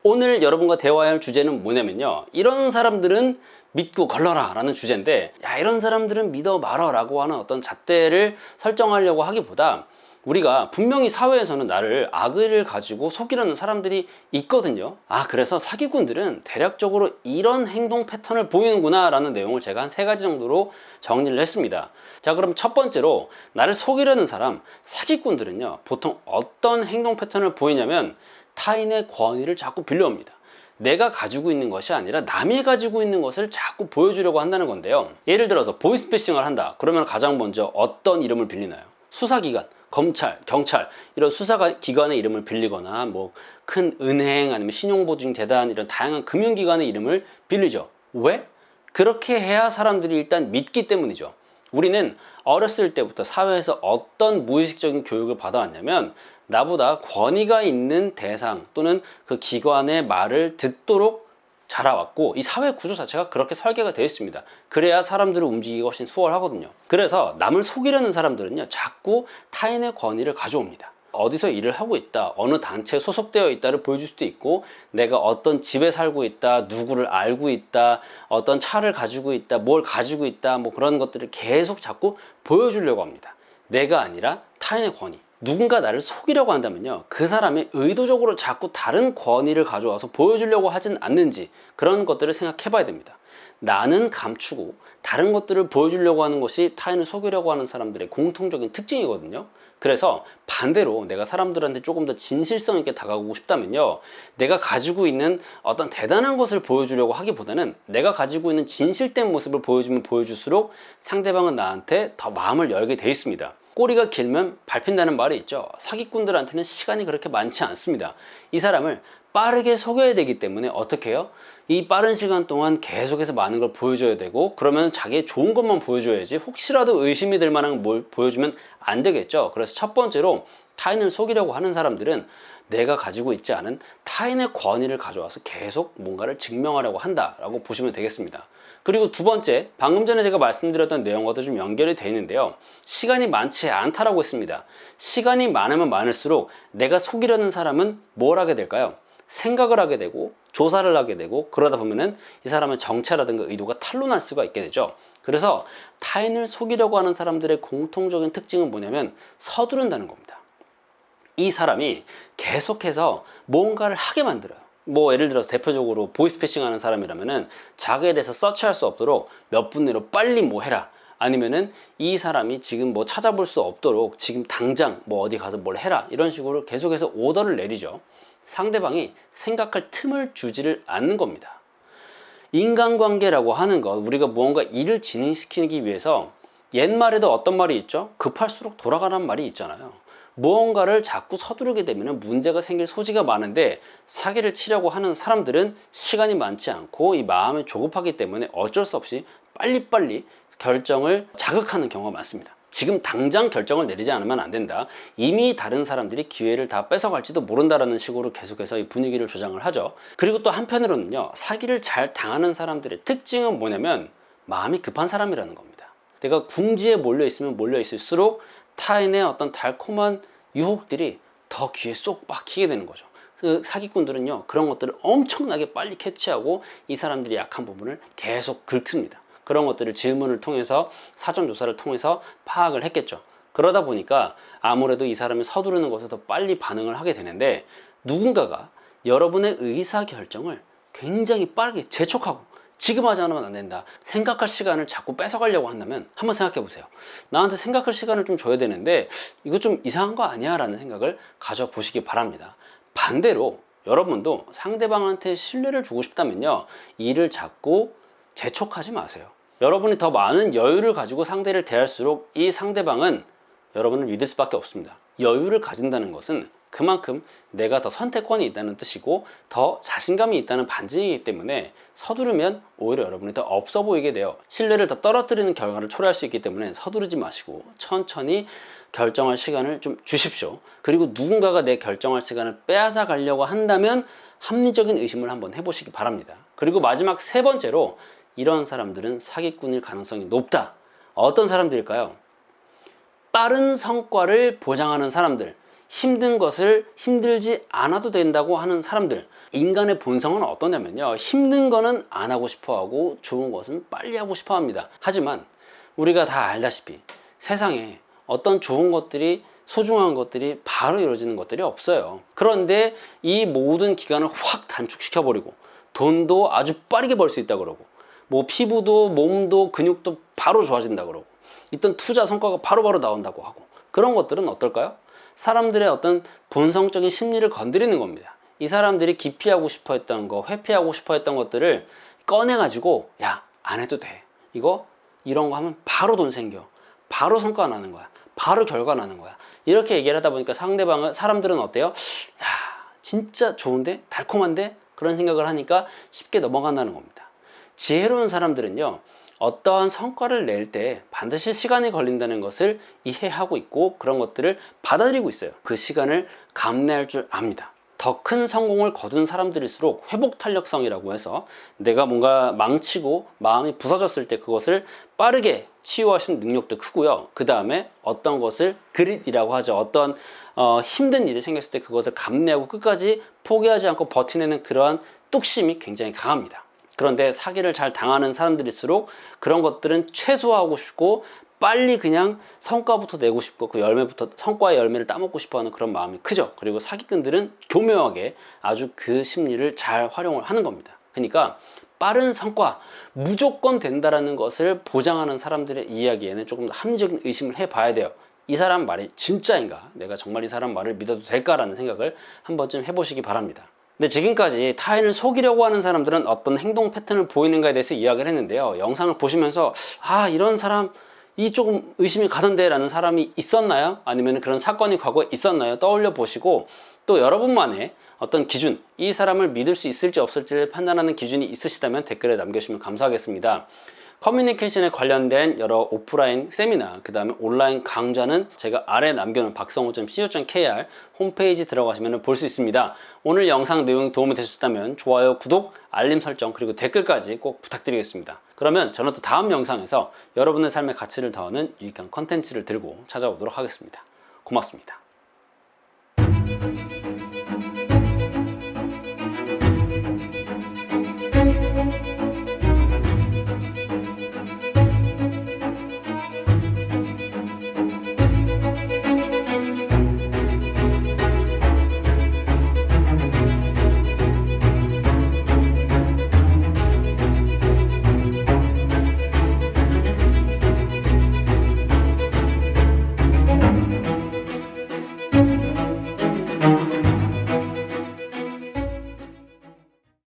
오늘 여러분과 대화해야 할 주제는 뭐냐면요, 이런 사람들은 믿고 걸러라 라는 주제인데, 야, 이런 사람들은 믿어 말어 라고 하는 어떤 잣대를 설정하려고 하기보다, 우리가 분명히 사회에서는 나를 악의를 가지고 속이려는 사람들이 있거든요. 그래서 사기꾼들은 대략적으로 이런 행동 패턴을 보이는구나 라는 내용을 제가 한 3가지 정도로 정리를 했습니다. 자, 그럼 첫 번째로, 나를 속이려는 사람, 사기꾼들은요, 보통 어떤 행동 패턴을 보이냐면 타인의 권위를 자꾸 빌려옵니다. 내가 가지고 있는 것이 아니라 남이 가지고 있는 것을 자꾸 보여주려고 한다는 건데요. 예를 들어서 보이스피싱을 한다. 그러면 가장 먼저 어떤 이름을 빌리나요? 수사기관, 검찰, 경찰, 이런 수사기관의 이름을 빌리거나, 뭐 큰 은행 아니면 신용보증재단, 이런 다양한 금융기관의 이름을 빌리죠. 왜? 그렇게 해야 사람들이 일단 믿기 때문이죠. 우리는 어렸을 때부터 사회에서 어떤 무의식적인 교육을 받아왔냐면, 나보다 권위가 있는 대상 또는 그 기관의 말을 듣도록 자라왔고, 이 사회 구조 자체가 그렇게 설계가 되어 있습니다. 그래야 사람들을 움직이기가 훨씬 수월하거든요. 그래서 남을 속이려는 사람들은요, 자꾸 타인의 권위를 가져옵니다. 어디서 일을 하고 있다, 어느 단체에 소속되어 있다를 보여줄 수도 있고, 내가 어떤 집에 살고 있다, 누구를 알고 있다, 어떤 차를 가지고 있다, 뭘 가지고 있다, 뭐 그런 것들을 계속 자꾸 보여주려고 합니다. 내가 아니라 타인의 권위. 누군가 나를 속이려고 한다면요, 그 사람이 의도적으로 자꾸 다른 권위를 가져와서 보여주려고 하진 않는지, 그런 것들을 생각해 봐야 됩니다. 나는 감추고 다른 것들을 보여주려고 하는 것이 타인을 속이려고 하는 사람들의 공통적인 특징이거든요. 그래서 반대로 내가 사람들한테 조금 더 진실성 있게 다가가고 싶다면요, 내가 가지고 있는 어떤 대단한 것을 보여주려고 하기보다는 내가 가지고 있는 진실된 모습을 보여주면 보여줄수록 상대방은 나한테 더 마음을 열게 돼 있습니다. 꼬리가 길면 밟힌다는 말이 있죠. 사기꾼들한테는 시간이 그렇게 많지 않습니다. 이 사람을 빠르게 속여야 되기 때문에 어떻게 해요? 이 빠른 시간 동안 계속해서 많은 걸 보여줘야 되고, 그러면 자기의 좋은 것만 보여줘야지, 혹시라도 의심이 들 만한 뭘 보여주면 안 되겠죠. 그래서 첫 번째로, 타인을 속이려고 하는 사람들은 내가 가지고 있지 않은 타인의 권위를 가져와서 계속 뭔가를 증명하려고 한다라고 보시면 되겠습니다. 그리고 두 번째, 방금 전에 제가 말씀드렸던 내용과도 좀 연결이 되어 있는데요, 시간이 많지 않다라고 했습니다. 시간이 많으면 많을수록 내가 속이려는 사람은 뭘 하게 될까요? 생각을 하게 되고 조사를 하게 되고, 그러다 보면은 이 사람의 정체라든가 의도가 탄로날 수가 있게 되죠. 그래서 타인을 속이려고 하는 사람들의 공통적인 특징은 뭐냐면 서두른다는 겁니다. 이 사람이 계속해서 뭔가를 하게 만들어요. 뭐 예를 들어서 대표적으로 보이스피싱 하는 사람이라면은 자기에 대해서 서치할 수 없도록 몇 분 내로 빨리 뭐 해라, 아니면은 이 사람이 지금 뭐 찾아볼 수 없도록 지금 당장 뭐 어디 가서 뭘 해라, 이런 식으로 계속해서 오더를 내리죠. 상대방이 생각할 틈을 주지를 않는 겁니다. 인간관계라고 하는 것, 우리가 무언가 일을 진행시키기 위해서, 옛말에도 어떤 말이 있죠? 급할수록 돌아가라는 말이 있잖아요. 무언가를 자꾸 서두르게 되면 문제가 생길 소지가 많은데, 사기를 치려고 하는 사람들은 시간이 많지 않고 이 마음이 조급하기 때문에 어쩔 수 없이 빨리빨리 결정을 자극하는 경우가 많습니다. 지금 당장 결정을 내리지 않으면 안 된다, 이미 다른 사람들이 기회를 다 뺏어갈지도 모른다라는 식으로 계속해서 이 분위기를 조장을 하죠. 그리고 또 한편으로는요, 사기를 잘 당하는 사람들의 특징은 뭐냐면 마음이 급한 사람이라는 겁니다. 내가 궁지에 몰려 있으면 몰려 있을수록 타인의 어떤 달콤한 유혹들이 더 귀에 쏙 박히게 되는 거죠. 그 사기꾼들은요, 그런 것들을 엄청나게 빨리 캐치하고 이 사람들이 약한 부분을 계속 긁습니다. 그런 것들을 질문을 통해서, 사전조사를 통해서 파악을 했겠죠. 그러다 보니까 아무래도 이 사람이 서두르는 것에 더 빨리 반응을 하게 되는데, 누군가가 여러분의 의사결정을 굉장히 빠르게 재촉하고 지금 하지 않으면 안 된다, 생각할 시간을 자꾸 뺏어가려고 한다면 한번 생각해 보세요. 나한테 생각할 시간을 좀 줘야 되는데 이거 좀 이상한 거 아니야? 라는 생각을 가져보시기 바랍니다. 반대로 여러분도 상대방한테 신뢰를 주고 싶다면요, 이를 자꾸 재촉하지 마세요. 여러분이 더 많은 여유를 가지고 상대를 대할수록 이 상대방은 여러분을 믿을 수밖에 없습니다. 여유를 가진다는 것은 그만큼 내가 더 선택권이 있다는 뜻이고 더 자신감이 있다는 반증이기 때문에, 서두르면 오히려 여러분이 더 없어 보이게 돼요. 신뢰를 더 떨어뜨리는 결과를 초래할 수 있기 때문에 서두르지 마시고 천천히 결정할 시간을 좀 주십시오. 그리고 누군가가 내 결정할 시간을 빼앗아 가려고 한다면 합리적인 의심을 한번 해보시기 바랍니다. 그리고 마지막 3번째로, 이런 사람들은 사기꾼일 가능성이 높다. 어떤 사람들일까요? 빠른 성과를 보장하는 사람들, 힘든 것을 힘들지 않아도 된다고 하는 사람들, 인간의 본성은 어떠냐면요, 힘든 거는 안 하고 싶어 하고 좋은 것은 빨리 하고 싶어 합니다. 하지만 우리가 다 알다시피 세상에 어떤 좋은 것들이, 소중한 것들이 바로 이루어지는 것들이 없어요. 그런데 이 모든 기간을 확 단축시켜 버리고 돈도 아주 빠르게 벌 수 있다 그러고, 뭐 피부도 몸도 근육도 바로 좋아진다 그러고, 있던 투자 성과가 바로바로 나온다고 하고, 그런 것들은 어떨까요? 사람들의 어떤 본성적인 심리를 건드리는 겁니다. 이 사람들이 기피하고 싶어 했던 거, 회피하고 싶어 했던 것들을 꺼내가지고, 야, 안 해도 돼. 이런 거 하면 바로 돈 생겨. 바로 성과 나는 거야. 바로 결과 나는 거야. 이렇게 얘기를 하다 보니까 사람들은 어때요? 야, 진짜 좋은데? 달콤한데? 그런 생각을 하니까 쉽게 넘어간다는 겁니다. 지혜로운 사람들은요, 어떠한 성과를 낼 때 반드시 시간이 걸린다는 것을 이해하고 있고, 그런 것들을 받아들이고 있어요. 그 시간을 감내할 줄 압니다. 더 큰 성공을 거둔 사람들일수록 회복 탄력성이라고 해서, 내가 뭔가 망치고 마음이 부서졌을 때 그것을 빠르게 치유할 수 있는 능력도 크고요. 그 다음에 어떤 것을 그릿이라고 하죠. 어떤 힘든 일이 생겼을 때 그것을 감내하고 끝까지 포기하지 않고 버티내는 그러한 뚝심이 굉장히 강합니다. 그런데 사기를 잘 당하는 사람들일수록 그런 것들은 최소화하고 싶고, 빨리 그냥 성과부터 내고 싶고, 그 열매부터, 성과의 열매를 따먹고 싶어 하는 그런 마음이 크죠. 그리고 사기꾼들은 교묘하게 아주 그 심리를 잘 활용을 하는 겁니다. 그러니까 빠른 성과, 무조건 된다라는 것을 보장하는 사람들의 이야기에는 조금 더 합리적인 의심을 해봐야 돼요. 이 사람 말이 진짜인가? 내가 정말 이 사람 말을 믿어도 될까라는 생각을 한 번쯤 해보시기 바랍니다. 근데 지금까지 타인을 속이려고 하는 사람들은 어떤 행동 패턴을 보이는가에 대해서 이야기를 했는데요. 영상을 보시면서 이런 사람이 조금 의심이 가던데 라는 사람이 있었나요? 아니면 그런 사건이 과거에 있었나요? 떠올려 보시고, 또 여러분만의 어떤 기준, 이 사람을 믿을 수 있을지 없을지를 판단하는 기준이 있으시다면 댓글에 남겨주시면 감사하겠습니다. 커뮤니케이션에 관련된 여러 오프라인 세미나, 그 다음에 온라인 강좌는 제가 아래에 남겨놓은 박성호.co.kr 홈페이지 들어가시면 볼 수 있습니다. 오늘 영상 내용이 도움이 되셨다면 좋아요, 구독, 알림 설정, 그리고 댓글까지 꼭 부탁드리겠습니다. 그러면 저는 또 다음 영상에서 여러분의 삶의 가치를 더하는 유익한 컨텐츠를 들고 찾아오도록 하겠습니다. 고맙습니다.